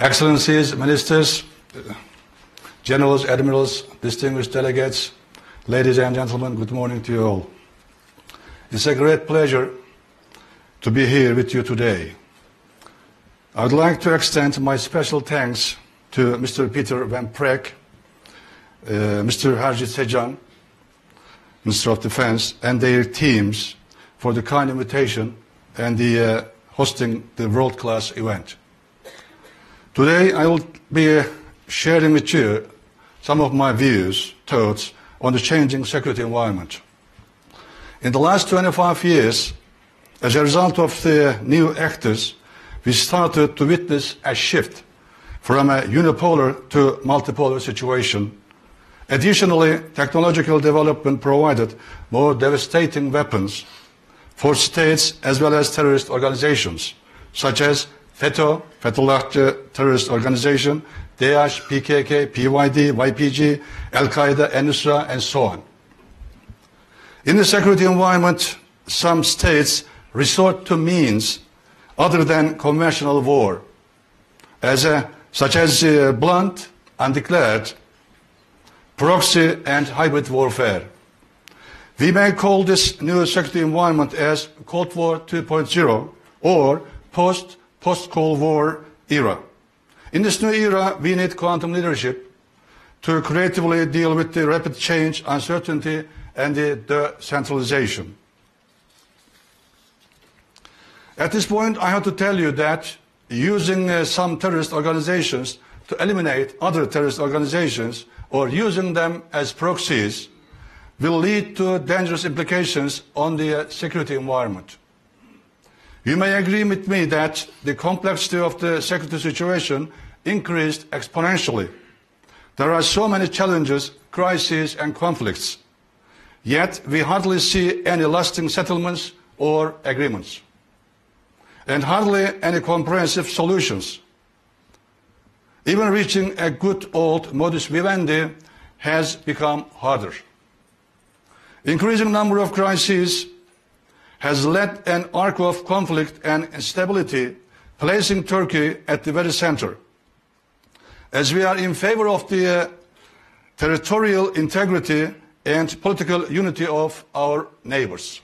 Excellencies, Ministers, Generals, Admirals, distinguished delegates, ladies and gentlemen, good morning to you all. It's a great pleasure to be here with you today. I would like to extend my special thanks to Mr. Peter Van Prek, Mr. Harjit Sejan, Minister of Defense, and their teams for the kind invitation and the hosting the world-class event. Today I will be sharing with you some of my views, thoughts on the changing security environment. In the last 25 years, as a result of the new actors, we started to witness a shift from a unipolar to multipolar situation. Additionally, technological development provided more devastating weapons for states as well as terrorist organizations, such as FETÖ, Fethullahçı Terrorist Organization, DAEŞ, PKK, PYD, YPG, Al-Qaeda, Al-Nusra, and so on. In the security environment, some states resort to means other than conventional war, such as blunt, undeclared, proxy, and hybrid warfare. We may call this new security environment as Cold War 2.0 or post-Cold War era. In this new era, we need quantum leadership to creatively deal with the rapid change, uncertainty, and the decentralization. At this point, I have to tell you that using some terrorist organizations to eliminate other terrorist organizations or using them as proxies will lead to dangerous implications on the security environment. You may agree with me that the complexity of the security situation increased exponentially. There are so many challenges, crises, and conflicts. Yet we hardly see any lasting settlements or agreements, and hardly any comprehensive solutions. Even reaching a good old modus vivendi has become harder. Increasing number of crises has led an arc of conflict and instability, placing Turkey at the very center. As we are in favor of the territorial integrity and political unity of our neighbors.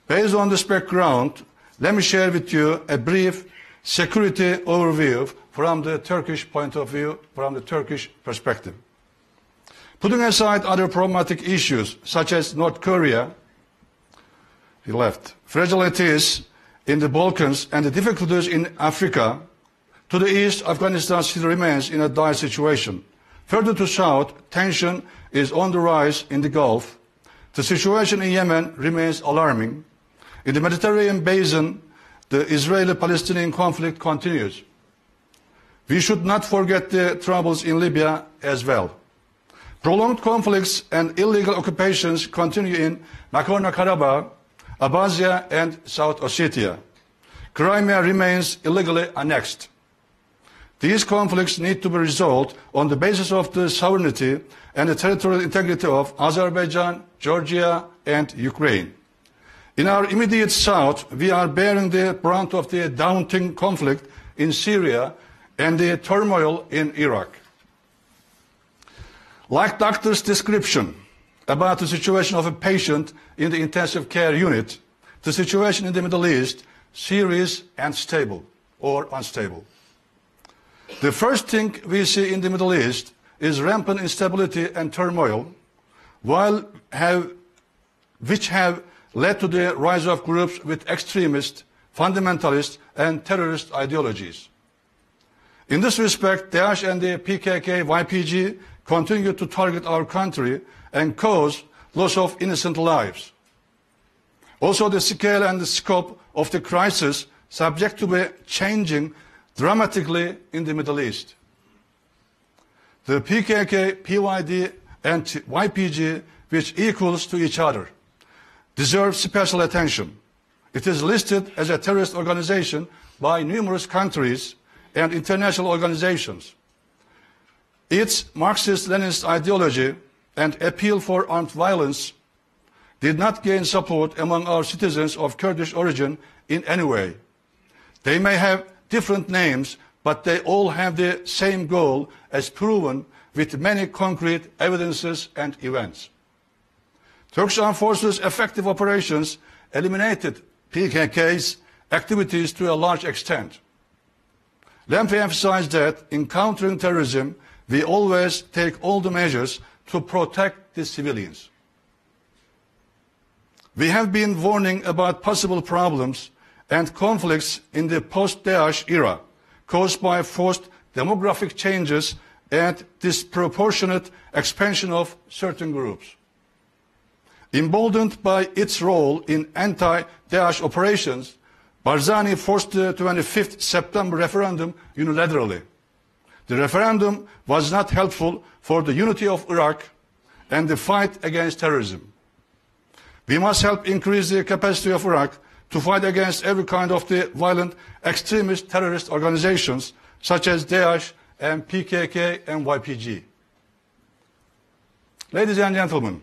Based on this background, let me share with you a brief security overview from the Turkish point of view, from the Turkish perspective. Putting aside other problematic issues such as North Korea, he left, fragilities in the Balkans and the difficulties in Africa, to the east, Afghanistan still remains in a dire situation. Further to south, tension is on the rise in the Gulf. The situation in Yemen remains alarming. In the Mediterranean basin, the Israeli-Palestinian conflict continues. We should not forget the troubles in Libya as well. Prolonged conflicts and illegal occupations continue in Nagorno-Karabakh, Abkhazia, and South Ossetia. Crimea remains illegally annexed. These conflicts need to be resolved on the basis of the sovereignty and the territorial integrity of Azerbaijan, Georgia, and Ukraine. In our immediate south, we are bearing the brunt of the daunting conflict in Syria and the turmoil in Iraq. Like doctor's description about the situation of a patient in the intensive care unit, the situation in the Middle East, serious and stable or unstable. The first thing we see in the Middle East is rampant instability and turmoil, which have led to the rise of groups with extremist, fundamentalist, and terrorist ideologies. In this respect, DAEŞ and the PKK, YPG continue to target our country and cause loss of innocent lives. Also, the scale and the scope of the crisis subject to be changing dramatically in the Middle East. The PKK, PYD, and YPG, which equals to each other, deserve special attention. It is listed as a terrorist organization by numerous countries and international organizations. Its Marxist-Leninist ideology and appeal for armed violence did not gain support among our citizens of Kurdish origin in any way. They may have different names, but they all have the same goal as proven with many concrete evidences and events. Turkish Armed Forces' effective operations eliminated PKK's activities to a large extent. Let me emphasize that in countering terrorism, we always take all the measures to protect the civilians. We have been warning about possible problems and conflicts in the post-Daesh era caused by forced demographic changes and disproportionate expansion of certain groups. Emboldened by its role in anti-Daesh operations, Barzani forced the 25th September referendum unilaterally. The referendum was not helpful for the unity of Iraq and the fight against terrorism. We must help increase the capacity of Iraq to fight against every kind of the violent extremist terrorist organizations such as Daesh and PKK and YPG. Ladies and gentlemen,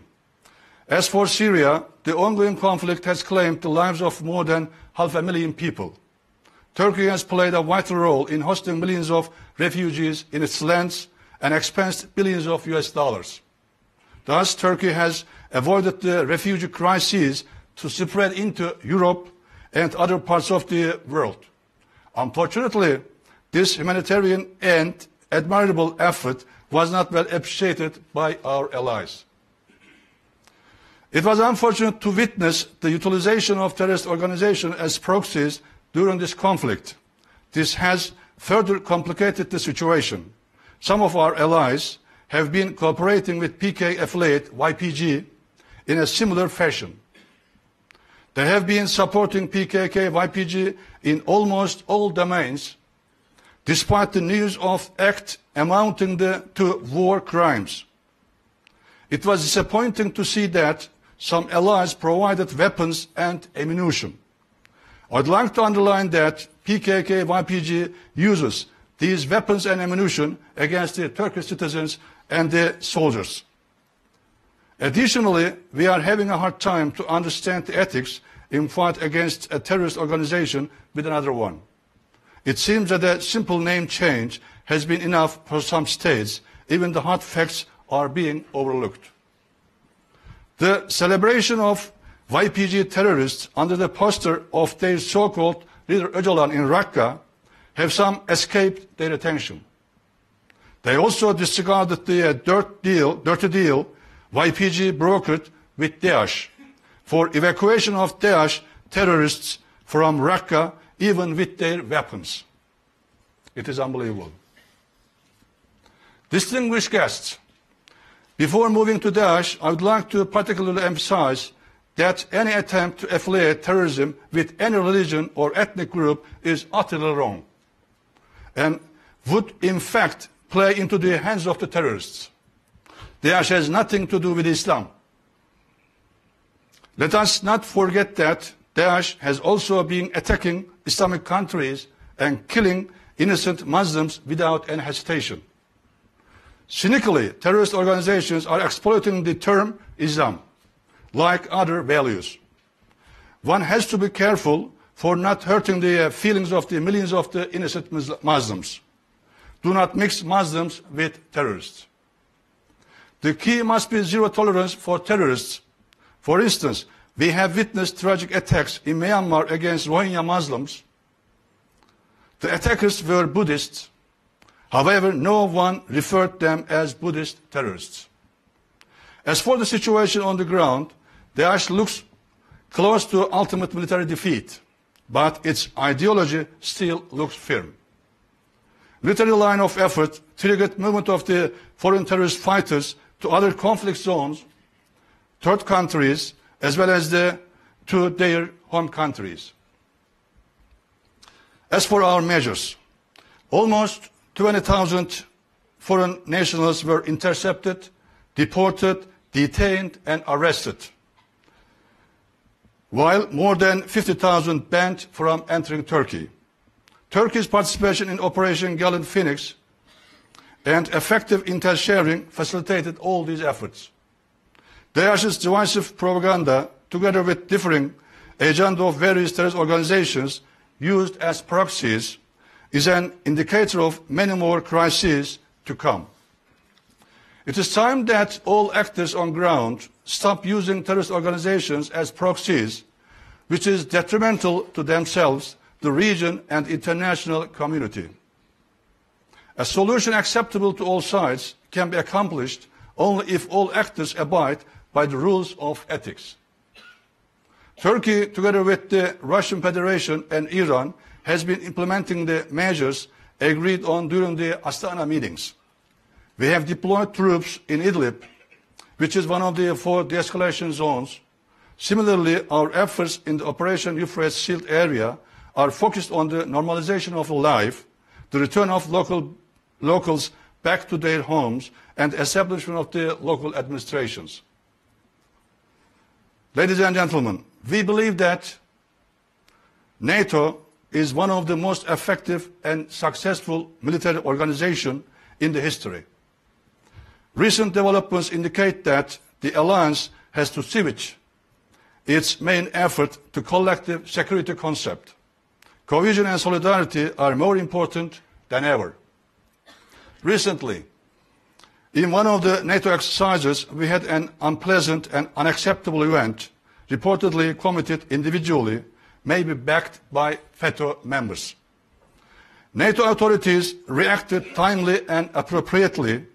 as for Syria, the ongoing conflict has claimed the lives of more than 500,000 people. Turkey has played a vital role in hosting millions of refugees in its lands and expensed billions of US dollars. Thus, Turkey has avoided the refugee crises to spread into Europe and other parts of the world. Unfortunately, this humanitarian and admirable effort was not well appreciated by our allies. It was unfortunate to witness the utilization of terrorist organizations as proxies during this conflict. This has further complicated the situation. Some of our allies have been cooperating with PK affiliate YPG in a similar fashion. They have been supporting PKK YPG in almost all domains, despite the news of acts amounting to war crimes. It was disappointing to see that some allies provided weapons and ammunition. I'd like to underline that PKK YPG uses these weapons and ammunition against the Turkish citizens and the soldiers. Additionally, we are having a hard time to understand the ethics in fight against a terrorist organization with another one. It seems that a simple name change has been enough for some states. Even the hard facts are being overlooked. The celebration of YPG terrorists under the poster of their so-called leader Öcalan in Raqqa have some escaped their attention. They also disregarded the dirty deal YPG brokered with Daesh for evacuation of Daesh terrorists from Raqqa, even with their weapons. It is unbelievable. Distinguished guests, before moving to Daesh, I would like to particularly emphasize that any attempt to affiliate terrorism with any religion or ethnic group is utterly wrong and would in fact play into the hands of the terrorists. Daesh has nothing to do with Islam. Let us not forget that Daesh has also been attacking Islamic countries and killing innocent Muslims without any hesitation. Cynically, terrorist organizations are exploiting the term Islam, like other values. One has to be careful for not hurting the feelings of the millions of the innocent Muslims. Do not mix Muslims with terrorists. The key must be zero tolerance for terrorists. For instance, we have witnessed tragic attacks in Myanmar against Rohingya Muslims. The attackers were Buddhists. However, no one referred them as Buddhist terrorists. As for the situation on the ground, Daesh looks close to ultimate military defeat, but its ideology still looks firm. Military line of effort triggered movement of the foreign terrorist fighters to other conflict zones, third countries, as well as to their home countries. As for our measures, almost 20,000 foreign nationals were intercepted, deported, detained, and arrested, while more than 50,000 banned from entering Turkey. Turkey's participation in Operation Gallant Phoenix and effective intel sharing facilitated all these efforts. Daesh's divisive propaganda, together with differing agenda of various terrorist organizations used as proxies is an indicator of many more crises to come. It is time that all actors on ground stop using terrorist organizations as proxies, which is detrimental to themselves, the region and international community. A solution acceptable to all sides can be accomplished only if all actors abide by the rules of ethics. Turkey, together with the Russian Federation and Iran, has been implementing the measures agreed on during the Astana meetings. We have deployed troops in Idlib, which is one of the 4 de-escalation zones. Similarly, our efforts in the Operation Euphrates Shield area are focused on the normalization of life, the return of locals back to their homes, and establishment of the local administrations. Ladies and gentlemen, we believe that NATO is one of the most effective and successful military organizations in the history. Recent developments indicate that the alliance has to switch its main effort to collective security concept. Cohesion and solidarity are more important than ever. Recently, in one of the NATO exercises, we had an unpleasant and unacceptable event, reportedly committed individually, maybe backed by FETÖ members. NATO authorities reacted timely and appropriately.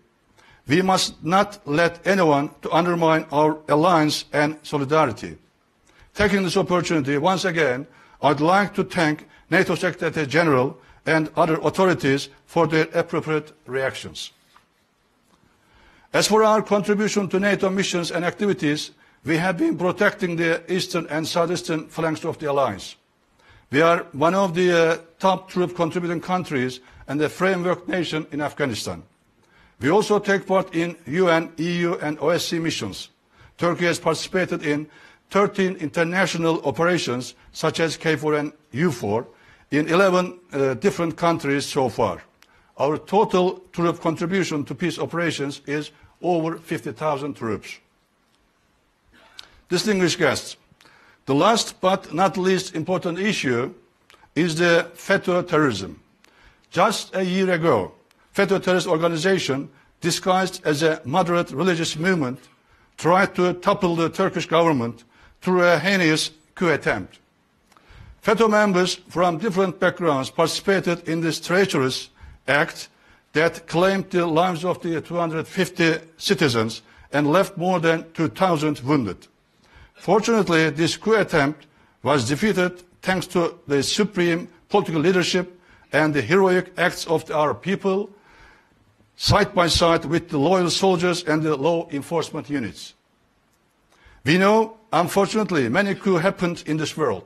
We must not let anyone to undermine our alliance and solidarity. Taking this opportunity, once again, I'd like to thank NATO Secretary General and other authorities for their appropriate reactions. As for our contribution to NATO missions and activities, we have been protecting the eastern and southeastern flanks of the alliance. We are one of the top troop contributing countries and a framework nation in Afghanistan. We also take part in UN, EU and OSCE missions. Turkey has participated in 13 international operations such as KFOR and U4 in 11 different countries so far. Our total troop contribution to peace operations is over 50,000 troops. Distinguished guests, the last but not least important issue is the FETÖ terrorism. Just a year ago, FETÖ terrorist organization, disguised as a moderate religious movement, tried to topple the Turkish government through a heinous coup attempt. FETÖ members from different backgrounds participated in this treacherous act that claimed the lives of the 250 citizens and left more than 2,000 wounded. Fortunately, this coup attempt was defeated thanks to the supreme political leadership and the heroic acts of our people, side by side with the loyal soldiers and the law enforcement units. We know, unfortunately, many coups happened in this world.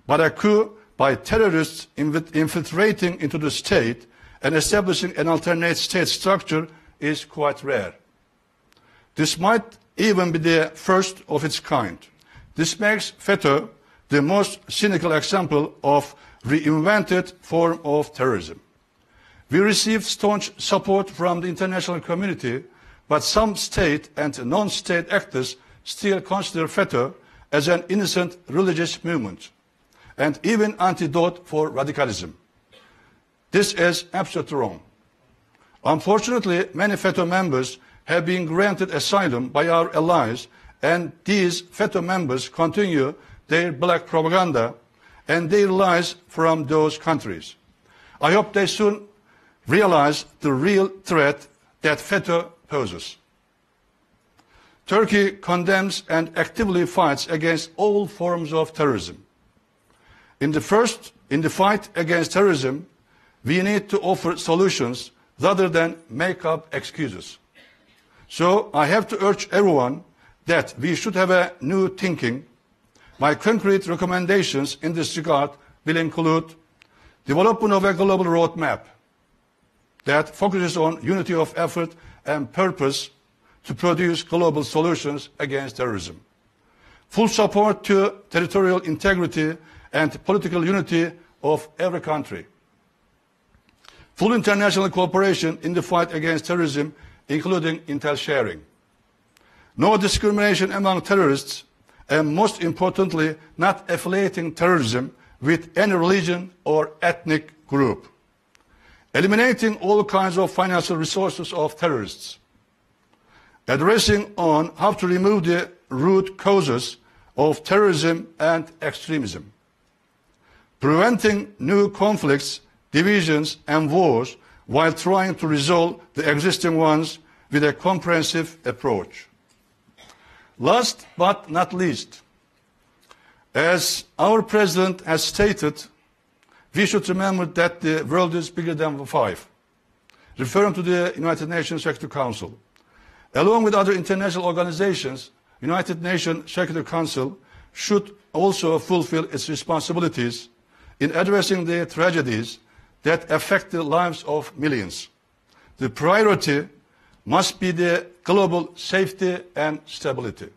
But a coup by terrorists infiltrating into the state and establishing an alternate state structure is quite rare. This might even be the first of its kind. This makes FETÖ the most cynical example of reinvented form of terrorism. We received staunch support from the international community, but some state and non-state actors still consider FETÖ as an innocent religious movement and even antidote for radicalism. This is absolutely wrong. Unfortunately, many FETÖ members have been granted asylum by our allies, and these FETÖ members continue their black propaganda and their lies from those countries. I hope they soon realize the real threat that FETÖ poses. Turkey condemns and actively fights against all forms of terrorism. In the fight against terrorism, we need to offer solutions rather than make up excuses. So I have to urge everyone that we should have a new thinking. My concrete recommendations in this regard will include development of a global roadmap that focuses on unity of effort and purpose to produce global solutions against terrorism. Full support to territorial integrity and political unity of every country. Full international cooperation in the fight against terrorism, including intel sharing. No discrimination among terrorists, and most importantly, not affiliating terrorism with any religion or ethnic group, eliminating all kinds of financial resources of terrorists, addressing on how to remove the root causes of terrorism and extremism, preventing new conflicts, divisions and wars while trying to resolve the existing ones with a comprehensive approach. Last but not least, as our President has stated, we should remember that the world is bigger than 5, referring to the United Nations Security Council. Along with other international organizations, United Nations Security Council should also fulfill its responsibilities in addressing the tragedies that affect the lives of millions. The priority must be the global safety and stability.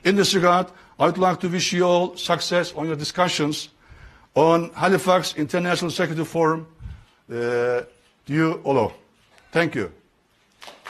In this regard, I would like to wish you all success on your discussions on Halifax International Security Forum, due all. Thank you.